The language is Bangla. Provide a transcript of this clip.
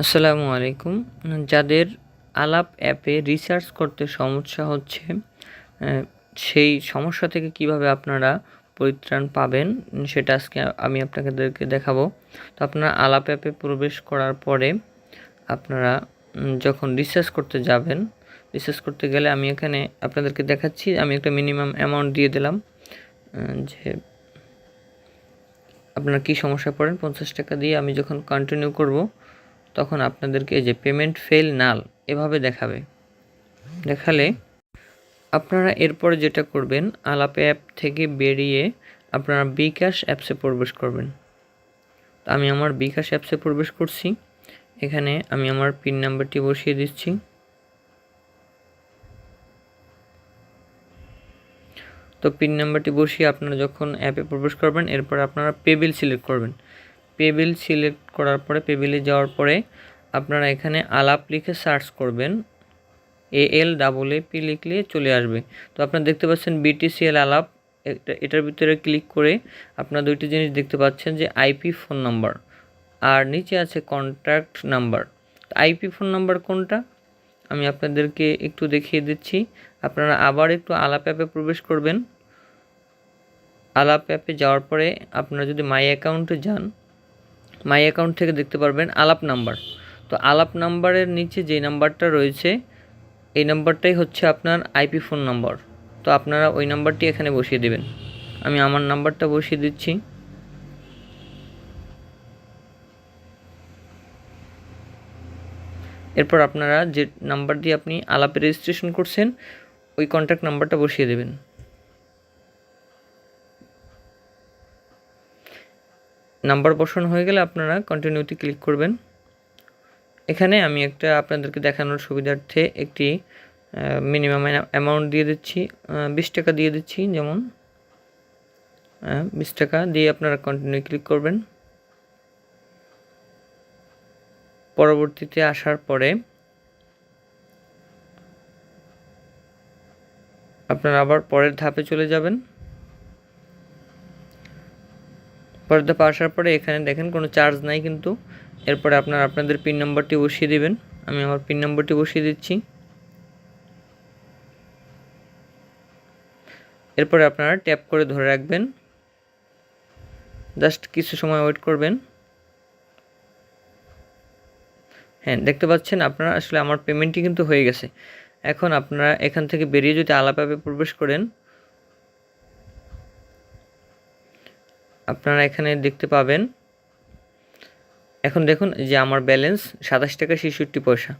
আসসালামু আলাইকুম। যাদের আলাপ অ্যাপে রিসার্চ করতে সমস্যা হচ্ছে, সেই সমস্যা থেকে কিভাবে আপনারা পরিত্রাণ পাবেন সেটা আজকে আমি আপনাদেরকে দেখাবো। তো আপনারা আলাপ অ্যাপে প্রবেশ করার পরে আপনারা যখন রিসার্চ করতে যাবেন, রিসার্চ করতে গেলে আমি এখানে আপনাদেরকে দেখাচ্ছি। আমি একটা মিনিমাম অ্যামাউন্ট দিয়ে দিলাম যে আপনারা কী সমস্যায় পড়েন। 50 টাকা দিয়ে আমি যখন কন্টিনিউ করব তখন আপনাদেরকে এই যে পেমেন্ট ফেল নাল এভাবে দেখালে আপনারা এরপরে যেটা করবেন, আলাপ অ্যাপ থেকে বেরিয়ে আপনারা বিকাশ অ্যাপসে প্রবেশ করবেন। তো আমি আমার বিকাশ অ্যাপসে প্রবেশ করছি। এখানে আমি আমার পিন নাম্বারটি বসিয়ে দিচ্ছি। তো পিন নাম্বারটি বসিয়ে আপনারা যখন অ্যাপে প্রবেশ করবেন, এরপর আপনারা পেবিল সিলেক্ট করবেন। পেবিল সিলেক্ট করার পরে পেবিলে যাওয়ার পরে আপনারা এখানে আলাপ লিখে সার্চ করবেন। ALAAP লিখলে চলে আসবে। তো আপনারা দেখতে পাচ্ছেন BTCL আলাপ, এটার ভিতরে ক্লিক করে আপনারা দুইটি জিনিস দেখতে পাচ্ছেন যে আইপি ফোন নাম্বার আর নিচে আছে contact number. IP phone number কোনটা আমি আপনাদেরকে একটু দেখিয়ে দিচ্ছি। আপনারা আবার একটু আলাপ অ্যাপে প্রবেশ করবেন। আলাপ অ্যাপে যাওয়ার পরে আপনারা যদি মাই অ্যাকাউন্টে যান, মাই অ্যাকাউন্ট থেকে দেখতে পারবেন আলাপ নাম্বার। তো আলাপ নাম্বারের নিচে যে নাম্বারটা রয়েছে এই নাম্বারটাই হচ্ছে আপনার আইপি ফোন নাম্বার। তো আপনারা ওই নাম্বারটি এখানে বসিয়ে দেবেন। আমি আমার নাম্বারটা বসিয়ে দিচ্ছি। এরপর আপনারা যে নাম্বার দিয়ে আপনি আলাপে রেজিস্ট্রেশন করছেন ওই কন্ট্যাক্ট নাম্বারটা বসিয়ে দেবেন। নাম্বার বসানো হয়ে গেলে আপনারা কন্টিনিউতে ক্লিক করবেন। এখানে আমি একটা আপনাদেরকে দেখানোর সুবিধার্থে একটি মিনিমাম অ্যামাউন্ট দিয়ে দিচ্ছি, 20 টাকা দিয়ে দিচ্ছি। যেমন 20 টাকা দিয়ে আপনারা কন্টিনিউ ক্লিক করবেন। পরবর্তীতে আসার পরে আপনারা আবার পরের ধাপে চলে যাবেন। পরের ধাপে আসার পরে এখানে দেখেন কোনো চার্জ নাই কিন্তু। এরপরে আপনারা আপনাদের পিন নাম্বারটি বসিয়ে দিবেন। আমি আমার পিন নাম্বারটি বসিয়ে দিচ্ছি। এরপরে আপনারা ট্যাপ করে ধরে রাখবেন, জাস্ট কিছু সময় ওয়েট করবেন। হ্যাঁ, দেখতে পাচ্ছেন আপনারা আসলে আমার পেমেন্টটি কিন্তু হয়ে গেছে। এখন আপনারা এখান থেকে বেরিয়ে যদি আলাপ অ্যাপে প্রবেশ করেন, আপনারা এখানে দেখতে পাবেন, এখন দেখুন যে আমার ব্যালেন্স 27 টাকা 66 পয়সা।